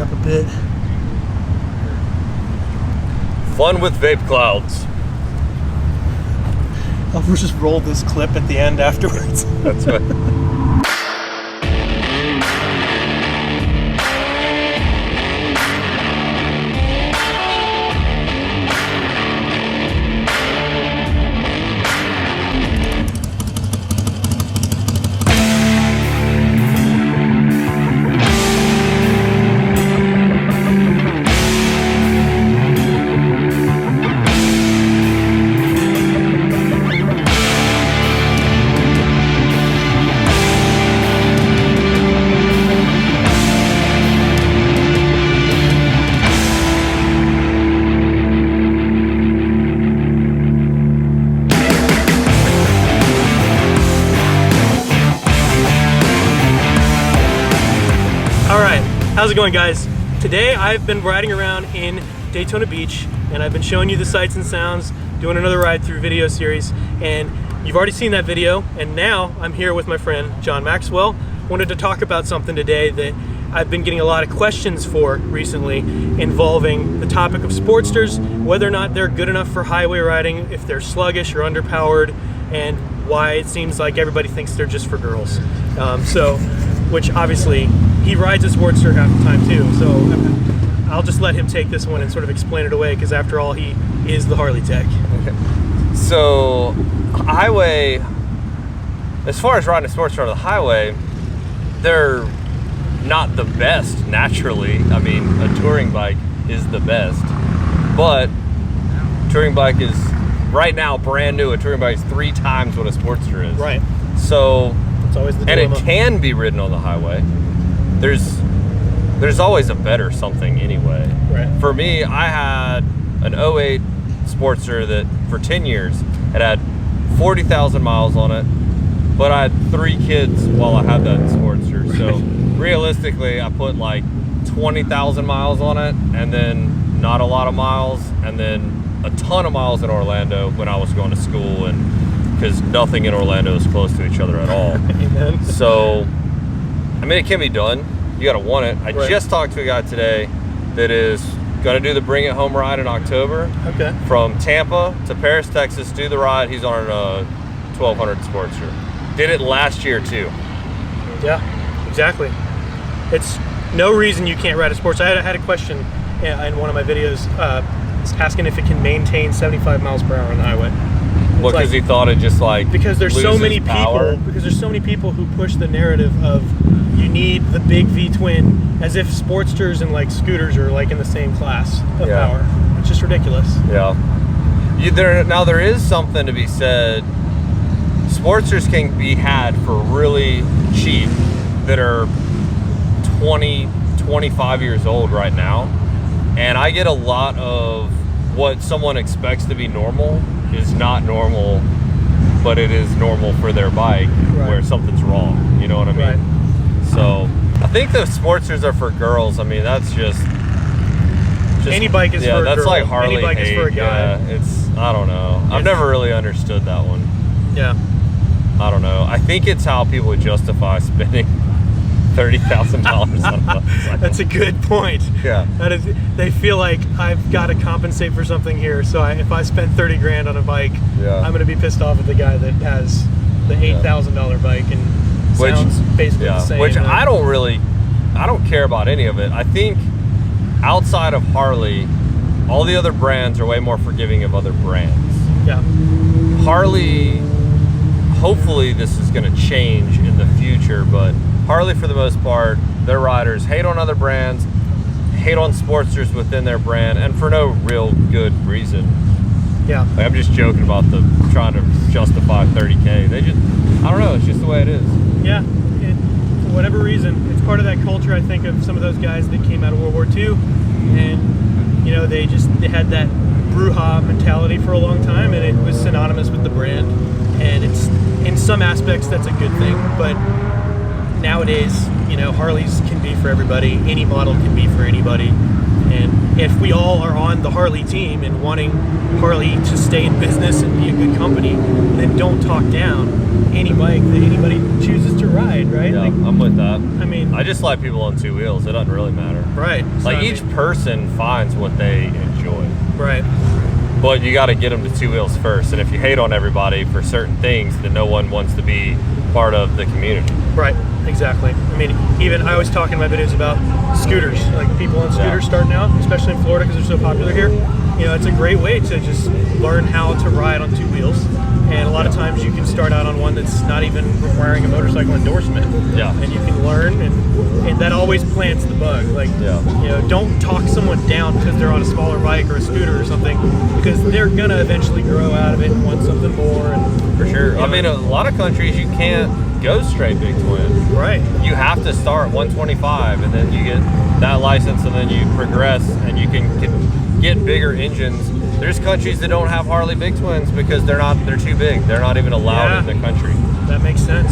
up a bit. Fun with vape clouds. I'll just roll this clip at the end afterwards. That's right. How's it going, guys? Today I've been riding around in Daytona Beach and I've been showing you the sights and sounds, doing another ride through video series, and you've already seen that video, and now I'm here with my friend John Maxwell. Wanted to talk about something today that I've been getting a lot of questions for recently involving the topic of sportsters, whether or not they're good enough for highway riding, if they're sluggish or underpowered, and why it seems like everybody thinks they're just for girls. Which obviously he rides a Sportster half the time too, so I'll just let him take this one and sort of explain it away, because after all, he is the Harley tech. So, highway, as far as riding a Sportster on the highway, they're not the best naturally. I mean, a touring bike is the best, but touring bike is right now brand new. A touring bike is 3 times what a Sportster is. Right. So, it's always the and dilemma. it can be ridden on the highway. There's always a better something anyway. Right. For me, I had an 08 Sportster that for 10 years had 40,000 miles on it, but I had 3 kids while I had that Sportster. So realistically, I put like 20,000 miles on it, and then not a lot of miles, and then a ton of miles in Orlando when I was going to school, and because nothing in Orlando is close to each other at all. Amen. So, I mean, it can be done. You got to want it. I just talked to a guy today that is going to do the Bring It Home ride in October. Okay. From Tampa to Paris, Texas, do the ride. He's on a 1200 Sportster. Did it last year too. Yeah, exactly. It's no reason you can't ride a Sportster. I had a question in one of my videos asking if it can maintain 75 miles per hour on the highway. Well, because he thought it just like because there's so many power. people because there's so many people who push the narrative of you need the big V twin, as if Sportsters and like scooters are like in the same class of power. It's just ridiculous. Yeah. Now there is something to be said. Sportsters can be had for really cheap that are 20, 25 years old right now, and I get a lot of what someone expects to be normal is not normal, but it is normal for their bike where something's wrong. You know what I mean? Right. So I think the Sportsters are for girls. I mean, that's just any bike is for a girl. That's like Harley any bike hate. Is for a guy. Yeah, I don't know. I've never really understood that one. Yeah. I don't know. I think it's how people justify spending $30,000 on a motorcycle. That's a good point. Yeah. That is. They feel like I've got to compensate for something here. So if I spend 30 grand on a bike, I'm going to be pissed off at the guy that has the $8,000 bike and sounds basically the same. Which I don't care about any of it. I think outside of Harley, all the other brands are way more forgiving of other brands. Yeah. Harley, hopefully this is going to change in the future, but Harley, for the most part, their riders hate on other brands, hate on Sportsters within their brand, and for no real good reason. Yeah. Like, I'm just joking about trying to justify 30K. I don't know, it's just the way it is. Yeah, for whatever reason, it's part of that culture, I think, of some of those guys that came out of World War II, and, you know, they had that brouhaha mentality for a long time, and it was synonymous with the brand, and it's, in some aspects, that's a good thing, but nowadays, you know, Harleys can be for everybody. Any model can be for anybody. And if we all are on the Harley team and wanting Harley to stay in business and be a good company, then don't talk down any bike that anybody chooses to ride, right? Yeah, like, I'm with that. I mean, I just like people on two wheels. It doesn't really matter. Right. Like, each person finds what they enjoy. Right. But you got to get them to two wheels first. And if you hate on everybody for certain things, then no one wants to be part of the community. Right, exactly. I mean, even I always talk in my videos about scooters, like people on scooters starting out, especially in Florida because they're so popular here. You know, it's a great way to just learn how to ride on two wheels. And a lot of times you can start out on one that's not even requiring a motorcycle endorsement. Yeah. And you can learn, and that always plants the bug. Like, you know, don't talk someone down because they're on a smaller bike or a scooter or something, because they're going to eventually grow out of it and want something more. And, for sure. You know, I mean, a lot of countries you can't go straight big twin. Right. You have to start 125 and then you get that license and then you progress and you can get bigger engines. There's countries that don't have Harley big twins because they're too big. They're not even allowed in the country. That makes sense.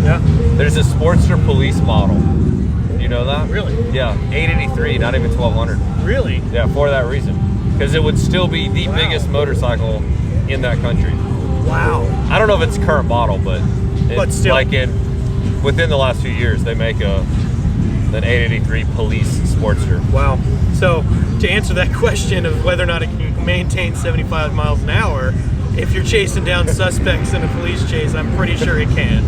Yeah. There's a Sportster police model. You know that? Really? Yeah, 883, not even 1200. Really? Yeah, for that reason. Because it would still be the biggest motorcycle in that country. Wow. I don't know if it's a current model, but still. Like within the last few years, they make an 883 police Sportster. Wow. So to answer that question of whether or not it can maintain 75 miles an hour, if you're chasing down suspects in a police chase, I'm pretty sure it can.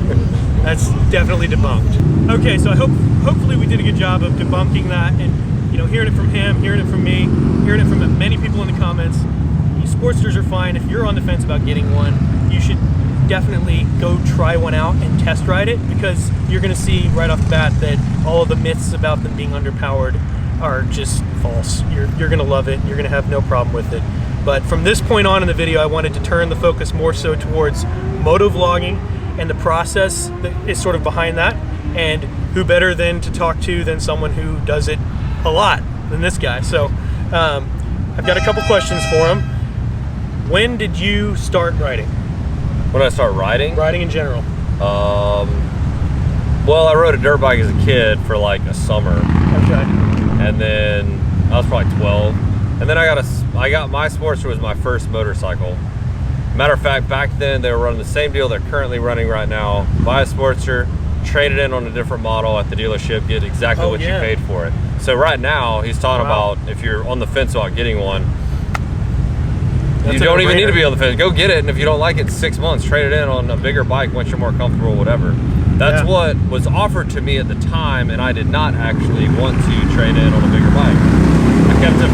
That's definitely debunked. Okay, so hopefully we did a good job of debunking that, and, you know, hearing it from him, hearing it from me, hearing it from many people in the comments. Sportsters are fine. If you're on the fence about getting one, you should definitely go try one out and test ride it, because you're going to see right off the bat that all of the myths about them being underpowered are just false. You're going to love it. You're going to have no problem with it. But from this point on in the video, I wanted to turn the focus more so towards motovlogging and the process that is sort of behind that, and who better than to talk to than someone who does it a lot than this guy. So I've got a couple questions for him. When did you start riding? When I start riding? Riding in general. Well, I rode a dirt bike as a kid for like a summer. Okay. And then I was probably 12. And then I got my Sportster was my first motorcycle. Matter of fact, back then they were running the same deal they're currently running right now. Buy a Sportster, trade it in on a different model at the dealership, get exactly what you paid for it. So right now he's talking about if you're on the fence about getting one, you don't even need to be on the fence. Go get it, and if you don't like it in 6 months, trade it in on a bigger bike once you're more comfortable, whatever. That's what was offered to me at the time, and I did not actually want to trade in on a bigger bike. I kept it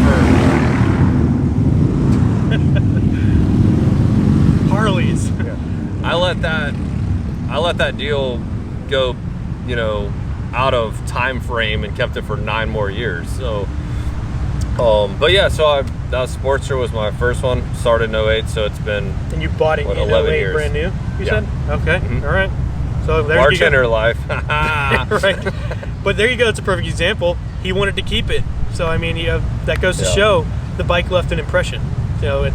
for Harleys. I let that deal go, you know, out of time frame and kept it for 9 more years. So but yeah, so that Sportster was my first one. Started in 08, so it's been. And you bought it in 11 08, years. brand new, you said? Okay, all right. So there bartender you go. life. Right. But there you go, it's a perfect example. He wanted to keep it. So, I mean, that goes to show the bike left an impression. So it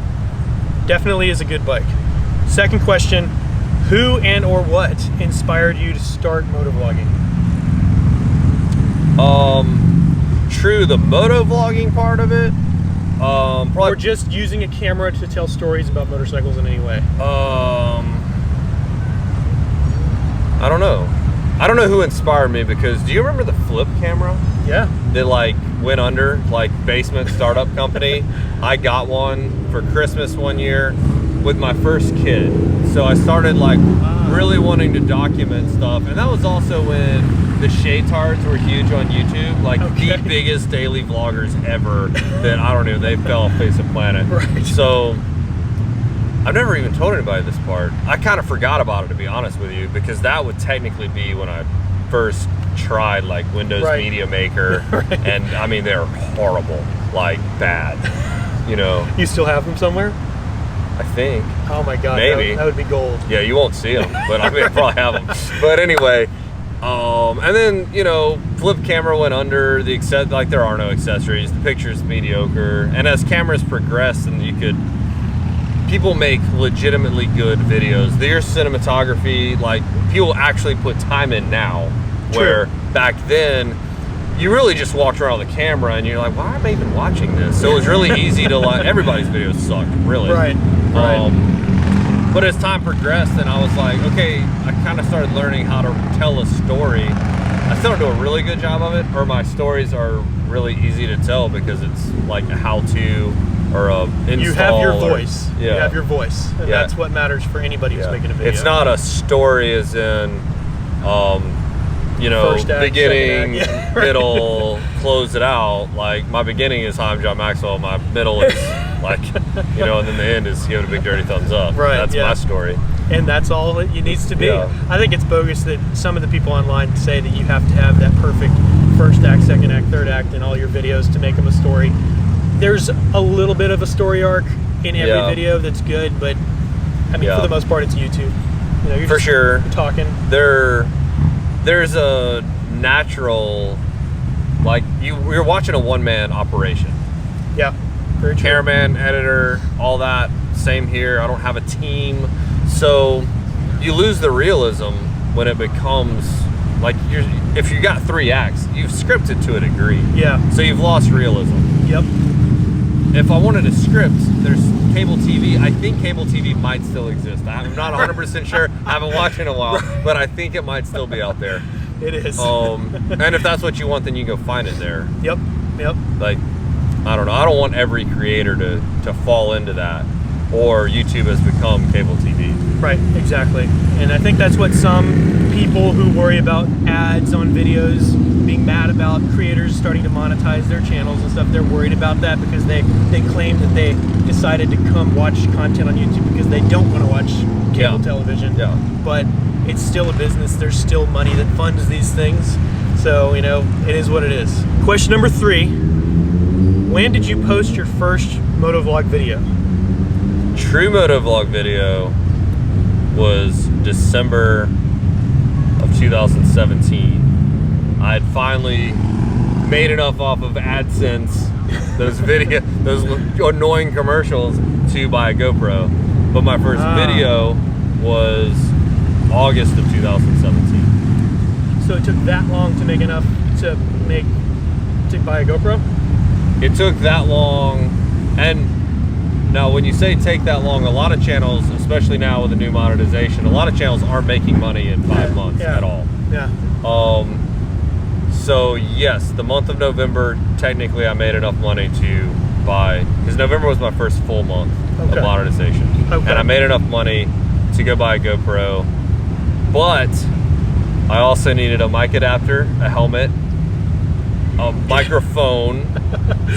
definitely is a good bike. Second question, who and or what inspired you to start motovlogging? True, the motovlogging part of it. Probably, or just using a camera to tell stories about motorcycles in any way. I don't know. I don't know who inspired me, because do you remember the flip camera? Yeah. That like went under, like basement startup company? I got one for Christmas one year with my first kid. So I started like really wanting to document stuff. And that was also when the Shaytards were huge on YouTube, like the biggest daily vloggers ever that, I don't know, they fell off the face of the planet. Right. So I've never even told anybody this part. I kind of forgot about it, to be honest with you, because that would technically be when I first tried like Windows Media Maker. And I mean, they're horrible, like bad, you know. You still have them somewhere? I think. Oh my God, maybe. that would be gold. Yeah, you won't see them, but I mean, I probably have them. But anyway, and then, you know, flip camera went under, like there are no accessories, the picture's mediocre, and as cameras progress and people make legitimately good videos. Their cinematography, like people actually put time in now, where back then you really just walked around the camera and you're like, why am I even watching this? So it was really easy to like, everybody's videos suck, really. Right. But as time progressed and I was like, okay, I kind of started learning how to tell a story. I still don't do a really good job of it, or my stories are really easy to tell because it's like a how-to or a install. You have your voice. Yeah. You have your voice. And that's what matters for anybody who's making a video. It's not a story as in, you know, First act, beginning, second act. middle, close it out. Like, my beginning is, hi, I'm John Maxwell. My middle is like, you know, and then the end is give it a big dirty thumbs up. Right. That's my story. And that's all it needs to be. Yeah. I think it's bogus that some of the people online say that you have to have that perfect first act, second act, third act in all your videos to make them a story. There's a little bit of a story arc in every video that's good, but I mean, for the most part, it's YouTube. You know, you're for just sure talking. There's a natural, like, you're watching a one-man operation. Yeah, very true. Cameraman, editor, all that. Same here. I don't have a team, so you lose the realism when it becomes like if you got 3 acts, you've scripted to a degree. Yeah. So you've lost realism. Yep. If I wanted a script, there's cable TV. I think cable TV might still exist. I'm not 100% sure. I haven't watched it in a while, but I think it might still be out there. It is. And if that's what you want, then you can go find it there. Yep. Yep. Like, I don't know. I don't want every creator to fall into that, or YouTube has become cable TV. Right, exactly. And I think that's what some people who worry about ads on videos, being mad about creators starting to monetize their channels and stuff, they're worried about that because they claim that they decided to come watch content on YouTube because they don't want to watch cable television. Yeah. But it's still a business. There's still money that funds these things. So, you know, it is what it is. Question number 3. When did you post your first motovlog video? True motovlog video was December of 2017. I had finally made enough off of AdSense, those annoying commercials, to buy a GoPro. But my first video was August of 2017. So it took that long to make enough to buy a GoPro? It took that long, and now, when you say take that long, a lot of channels, especially now with the new monetization, a lot of channels aren't making money in 5 months at all. Yeah. So yes, the month of November, technically I made enough money to buy, because November was my first full month of monetization. And I made enough money to go buy a GoPro, but I also needed a mic adapter, a helmet, a microphone.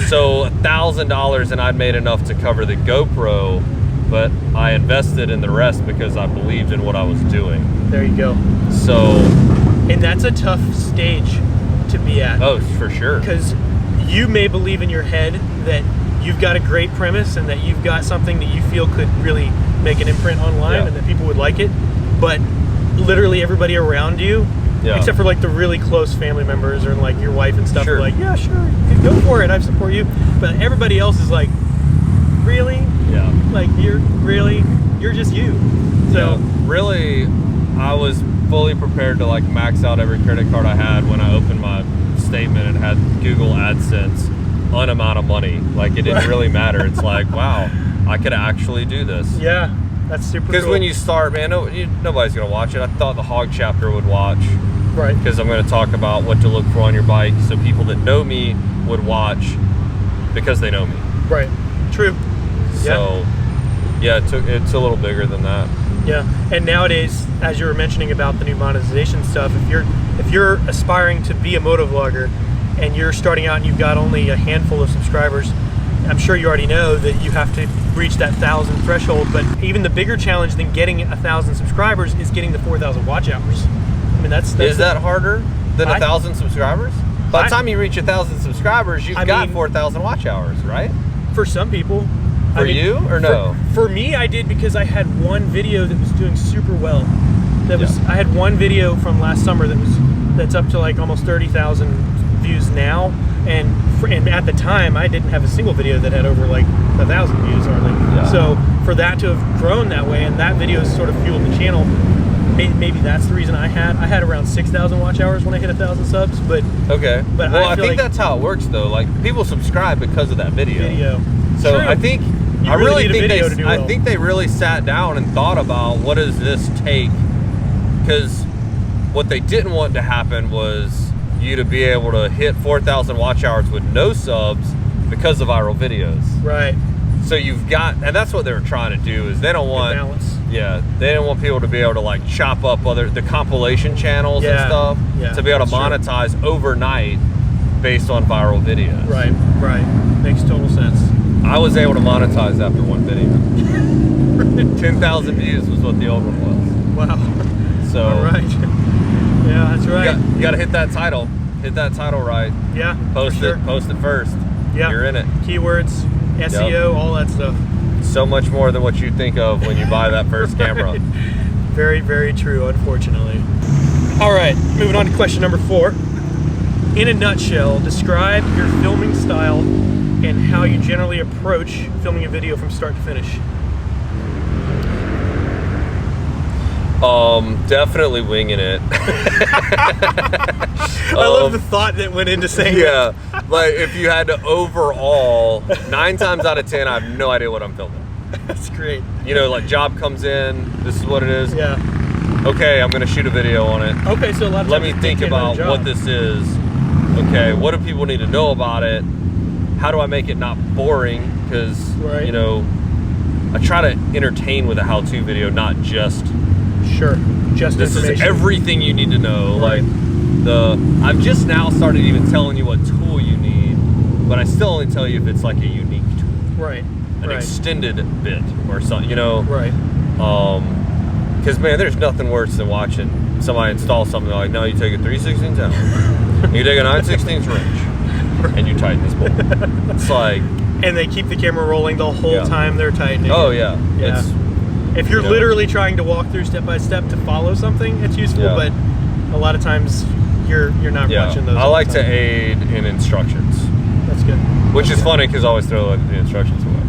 So $1,000, and I'd made enough to cover the GoPro, but I invested in the rest because I believed in what I was doing. There you go. So, and that's a tough stage to be at. Oh, for sure. Because you may believe in your head that you've got a great premise and that you've got something that you feel could really make an imprint online and that people would like it, but literally everybody around you, except for like the really close family members or like your wife and stuff, are like, yeah, sure, you go for it, I support you. But everybody else is like, really? Yeah. Like, you're just you. So really, I was fully prepared to like max out every credit card I had when I opened my statement and had Google AdSense on amount of money. Like, it didn't really matter. It's like, wow, I could actually do this. Yeah, that's super cool. Because when you start, man, nobody's gonna watch it. I thought the hog chapter would watch. Right. Because I'm going to talk about what to look for on your bike, so people that know me would watch because they know me. Right. True. So, yeah, it's a little bigger than that. Yeah. And nowadays, as you were mentioning about the new monetization stuff, if you're aspiring to be a motovlogger and you're starting out and you've got only a handful of subscribers, I'm sure you already know that you have to reach that 1,000 threshold. But even the bigger challenge than getting 1,000 subscribers is getting the 4,000 watch hours. I mean, that's is that harder than 1,000 subscribers? By the time you reach 1,000 subscribers, you've got 4,000 watch hours, right? For some people. For you or no? For me, I did because I had one video that was doing super well. I had one video from last summer that's up to like almost 30,000 views now, and at the time I didn't have a single video that had over like 1,000 views hardly. So for that to have grown that way, and that video has sort of fueled the channel. maybe that's the reason I had around 6,000 watch hours when I hit 1,000 subs. But okay, but well, I think like that's how it works though. Like people subscribe because of that video. So True. I think You I really need a think video to do I well. think they really sat down and thought about what does this take, because what they didn't want to happen was you to be able to hit 4,000 watch hours with no subs because of viral videos. Right. So you've got, and that's what they were trying to do, is they don't want balance. Yeah, they didn't want people to be able to like chop up the compilation channels and stuff to be able to monetize overnight based on viral videos. Right, right. Makes total sense. I was able to monetize after one video. 10,000 views was what the old one was. Wow. So all right. Yeah, that's right. You got to hit that title. Hit that title right. Yeah. Post it. Post it first. Yeah. You're in it. Keywords, SEO, all that stuff. So much more than what you think of when you buy that first camera. Very, very true, unfortunately. All right, moving on to question number 4. In a nutshell, describe your filming style and how you generally approach filming a video from start to finish. Definitely winging it. I love the thought that went into saying that. Yeah, like if you had to overall, 9 times out of 10, I have no idea what I'm filming. That's great. You know, like job comes in, this is what it is. Yeah. Okay, I'm gonna shoot a video on it. Okay, so a lot of let times me think about what this is. Okay, what do people need to know about it? How do I make it not boring? Because you know, I try to entertain with a how-to video, not just just this is information. everything you need to know. Like I've just now started even telling you what tool you need, but I still only tell you if it's like a unique tool, right? An extended bit or something, you know, right? Because man, there's nothing worse than watching somebody install something. They're like, no, you take a 3/16 out, you take a 9/16 wrench, and you tighten this bolt. It's like, and they keep the camera rolling the whole time they're tightening. Oh yeah, yeah. If you're literally trying to walk through step by step to follow something, it's useful. But a lot of times you're not watching those. I like to aid in instructions. That's good. Which is funny because I always throw the instructions away.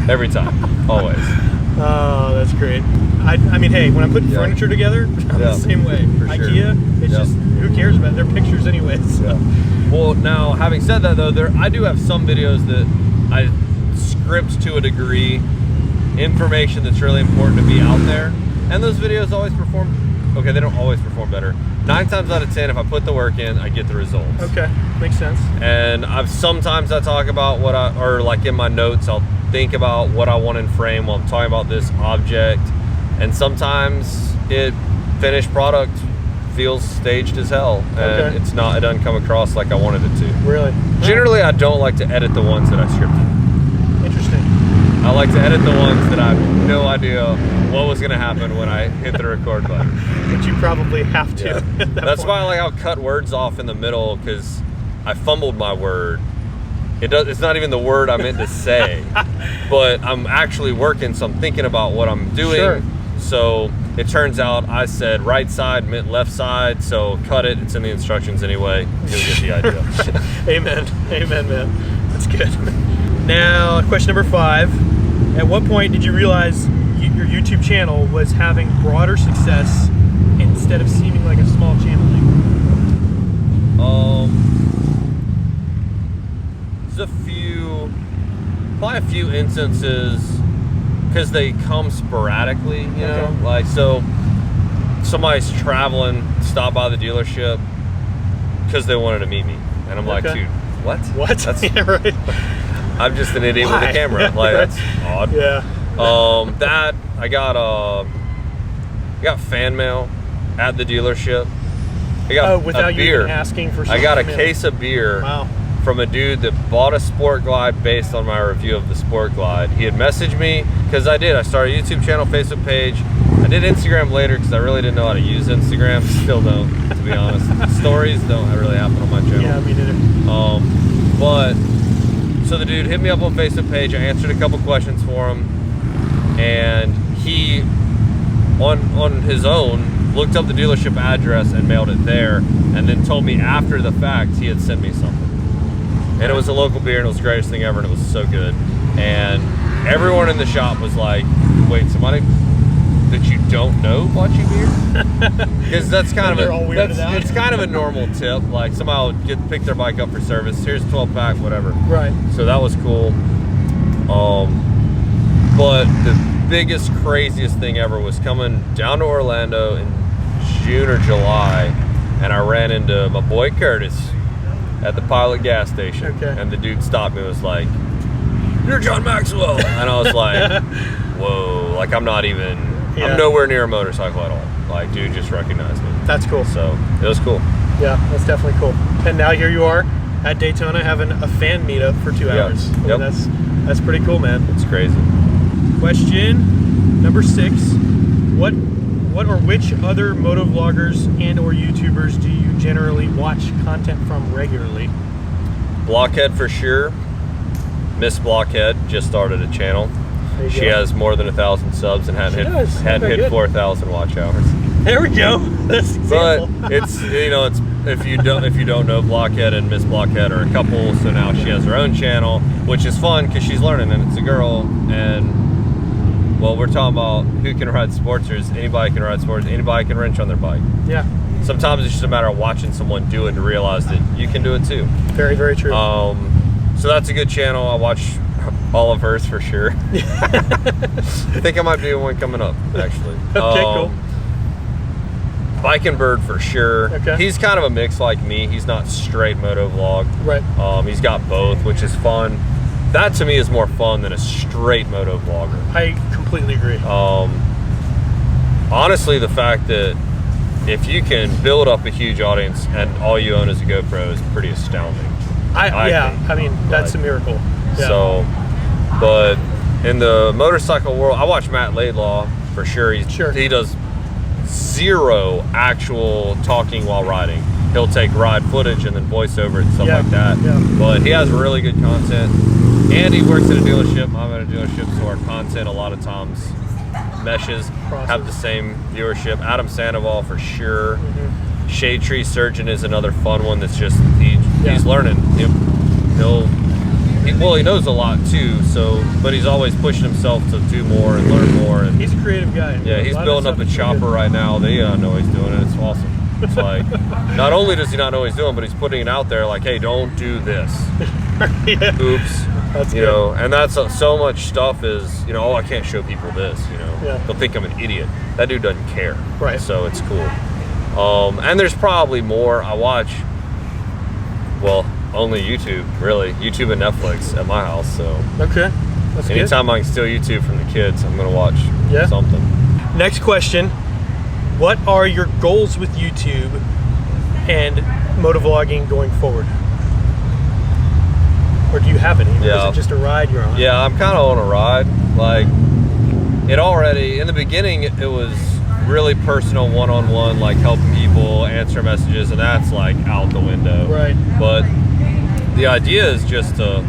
Every time, always. Oh, that's great. I mean, hey, when I'm putting furniture together, I'm the same way. For IKEA, it's just, who cares about it? They're pictures anyways. Yeah. Well, now, having said that though, I do have some videos that I script to a degree, information that's really important to be out there, and those videos always perform, okay, they don't always perform better. 9 times out of 10, if I put the work in, I get the results. Okay, makes sense. And sometimes I talk about or like in my notes, I'll think about what I want in frame while I'm talking about this object, and sometimes finished product feels staged as hell, and it doesn't come across like I wanted it to. Really? Generally, I don't like to edit the ones that I scripted. Interesting. I like to edit the ones that I have no idea what was going to happen when I hit the record button. But you probably have to. Yeah. That's why I'll cut words off in the middle, because I fumbled my word. It's not even the word I meant to say, but I'm actually working, so I'm thinking about what I'm doing. Sure. So it turns out I said right side meant left side, so cut it. It's in the instructions anyway. You'll get the idea. Amen. Amen, man. That's good. Now, question number 5. At what point did you realize your YouTube channel was having broader success instead of seeming like a small channel? There's probably a few instances, because they come sporadically, you know, like, so somebody's traveling, stop by the dealership because they wanted to meet me, and I'm like, dude, what? That's right. I'm just an idiot with a camera. Like, that's odd. Yeah. That I got fan mail at the dealership. I got without a beer. You even asking for something. I got a case of beer. Wow. From a dude that bought a Sport Glide based on my review of the Sport Glide. He had messaged me, because I started a YouTube channel, Facebook page. I did Instagram later because I really didn't know how to use Instagram. Still don't, to be honest. Stories don't really happen on my channel. Yeah, me neither. So the dude hit me up on Facebook page. I answered a couple questions for him, and he, on his own, looked up the dealership address and mailed it there, and then told me after the fact he had sent me something. And it was a local beer, and it was the greatest thing ever, and it was so good. And everyone in the shop was like, wait, somebody that you don't know bought you beer? Because that's kind They're of all weirded out. it's kind of a normal tip. Like somebody will pick their bike up for service. Here's a 12-pack, whatever. Right. So that was cool. But the biggest, craziest thing ever was coming down to Orlando in June or July, and I ran into my boy Curtis at the Pilot gas station. Okay. And the dude stopped me and was like, "You're John Maxwell." And I was like, whoa, like I'm not even, I'm nowhere near a motorcycle at all. Like, dude just recognized me. That's cool. So it was cool. Yeah, that's definitely cool. And now here you are at Daytona having a fan meetup for 2 hours. I mean, Yep. that's pretty cool, man. It's crazy. Question number 6. What or which other motovloggers and or YouTubers do you generally watch content from regularly? Blockhead for sure. Miss Blockhead just started a channel. She has more than 1,000 subs and hadn't hit 4,000 watch hours. There we go. That's But it's, you know, it's if you don't know, Blockhead and Miss Blockhead are a couple, so now she has her own channel, which is fun because she's learning, and it's a girl. And well, we're talking about who can ride sportsters. Anybody can ride sports. Anybody can wrench on their bike. Yeah. Sometimes it's just a matter of watching someone do it to realize that you can do it too. Very, very true. So that's a good channel. I watch all of hers for sure. I think I might be one coming up, actually. Okay, cool. Bike and Bird for sure. Okay. He's kind of a mix like me. He's not straight motovlog. Right. He's got both, which is fun. That to me is more fun than a straight motovlogger. I completely agree. Honestly, the fact that if you can build up a huge audience and all you own is a GoPro is pretty astounding. I mean, that's a miracle. Yeah. So, but in the motorcycle world, I watch Matt Laidlaw for sure. He does zero actual talking while riding. He'll take ride footage and then voice over it and stuff like that. Yeah. But he has really good content. And he works at a dealership. I'm at a dealership, so our content a lot of times meshes, have the same viewership. Adam Sandoval for sure. Mm-hmm. Shade Tree Surgeon is another fun one that's just, he's learning. He knows a lot too, but he's always pushing himself to do more and learn more. And he's a creative guy. Yeah, he's building up a chopper right now. They don't know what he's doing, and it's awesome. It's like, not only does he not know what he's doing, but he's putting it out there like, hey, don't do this. Yeah. Oops. That's you know, and that's so much stuff is, you know, oh, I can't show people this, you know. Yeah. They'll think I'm an idiot. That dude doesn't care. Right. So it's cool. And there's probably more. I watch, well, only YouTube, really. YouTube and Netflix at my house, so. Okay. That's anytime I can steal YouTube from the kids, I'm going to watch something. Next question. What are your goals with YouTube and motovlogging going forward? Or do you have any? Or is it just a ride you're on? Yeah, I'm kind of on a ride. Like, it already, in the beginning, it was really personal, one-on-one, like helping people answer messages, and that's like out the window. Right. But the idea is just to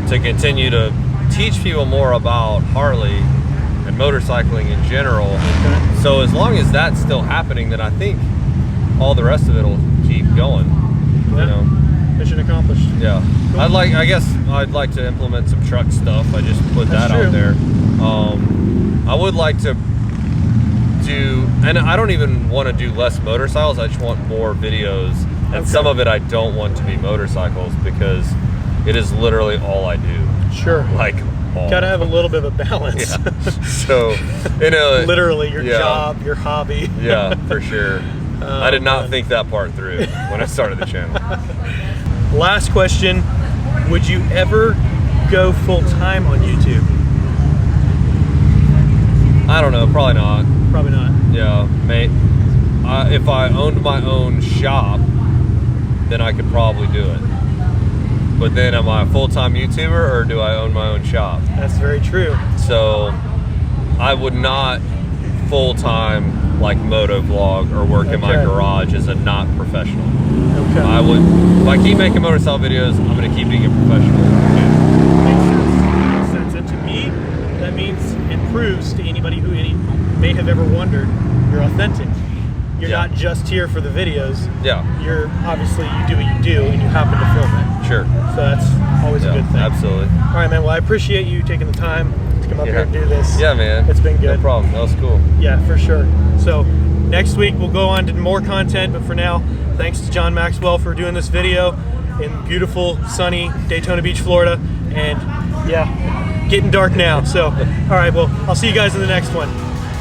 continue to teach people more about Harley and motorcycling in general. Okay. So as long as that's still happening, then I think all the rest of it will keep going. Yeah. You know? Mission accomplished. Yeah. Cool. I guess I'd like to implement some truck stuff. I just put that out there. I would like to do, and I don't even want to do less motorcycles. I just want more videos. And some of it I don't want to be motorcycles because it is literally all I do. Sure. Like, gotta have a little bit of a balance. Yeah. So, you know, literally your job, your hobby. Yeah, for sure. I did not think that part through when I started the channel. Last question. Would you ever go full-time on YouTube? I don't know, probably not. Probably not. Yeah, mate. If I owned my own shop, then I could probably do it. But then am I a full-time YouTuber or do I own my own shop? That's very true. So I would not full-time like motovlog or work in my garage as a not professional. Okay. I would, if I keep making motorcycle videos, I'm gonna keep being a professional. Makes sense. And to me, that means it proves to anybody who may have ever wondered, you're authentic. You're not just here for the videos. Yeah. You're obviously, you do what you do and you happen to film it. Sure. So that's always a good thing. Absolutely. All right, man. Well, I appreciate you taking the time to come up here and do this. Yeah, man. It's been good. No problem. That was cool. Yeah, for sure. So next week we'll go on to more content, but for now, thanks to John Maxwell for doing this video in beautiful, sunny Daytona Beach, Florida. And yeah, getting dark now. So, all right, well, I'll see you guys in the next one.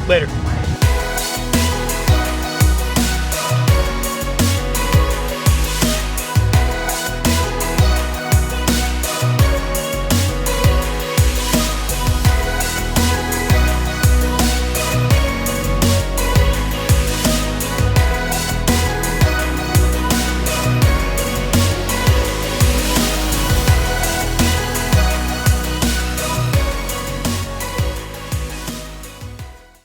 Later.